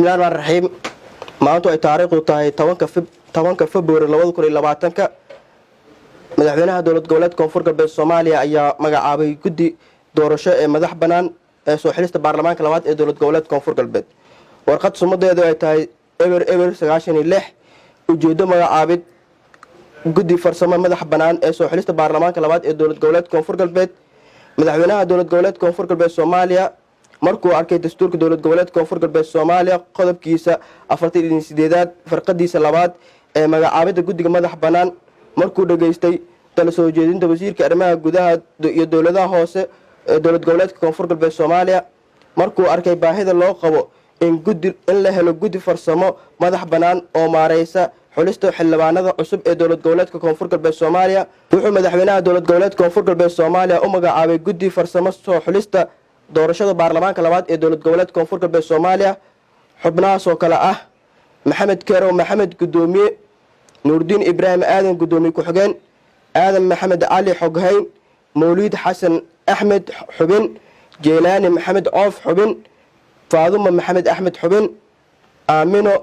بسم الله الرحمن الرحيم maanta ay taariikhdu tahay 10 February 2020 madaxweynaha dowlad goboleedka Koonfur Galbeed Soomaaliya ayaa magacaabay guddi doorasho ee madax banaan ee soo xilista baarlamaanka labaad ee dowlad goboleedka Koonfur Galbeed warqad sumadeedu ay tahay eber 96 ujeedo magacaabid guddi farsamo madax banaan ee soo xilista baarlamaanka labaad ee dowlad goboleedka Koonfur Galbeed madaxweynaha dowlad goboleedka Koonfur Galbeed Soomaaliya markuu arkay dastuurka dowlad goboleedka Koonfur Galbeed Soomaaliya qodobkiisa 48 farqadiisa labaad ee magacaabida guddiga madax banaan markuu dhageystay talo soo jeedinta wasiirka arrimaha gudaha iyo dowladaha hoose ee dowlad goboleedka Koonfur Galbeed Soomaaliya markuu arkay baahida loo qabo in la helo guddi farsamo madax banaan oo maareysa xulista xildhibaanada cusub ee dowlad goboleedka Koonfur Galbeed Soomaaliya wuxuu madaxweynaha dowlad goboleedka Koonfur Galbeed Soomaaliya u magacaabay guddi farsamo soo xulista doorashada baarlamaanka labaad ee dowlad goboleedka Koonfur Galbeed Soomaaliya xubnahaas oo kala ah Maxamed Kerow Maxamed Gudoomiye Nuurdin Ibrahim Aadan Gudoomiye ku-xigeen Aadan Maxamed Ali Xoghayn Mawlid Xasan Axmed xubin Jeelaani Maxamed Coof xubin Faaduma Maxamed Axmed xubin Aamino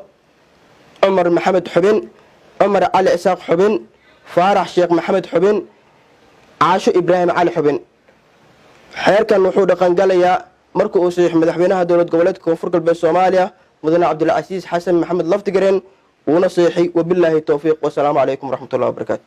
Umar Maxamed xubin Umar Ali Isaaq xubin Faarax Sheekh Maxamed xubin Caasho Ibrahim Ali xubin xeerkan wuxuu dhaqan galayaa markii uu saxiix madaxweynaha dowlad goboleedka Koonfur Galbeed Soomaaliya mudane Cabdulcasiis Xasan Maxamed Laftigareen wuuna saxiixay wabillahi tawfiiq wa salaamu calaykum wa rahmatullahi wa barakaatuh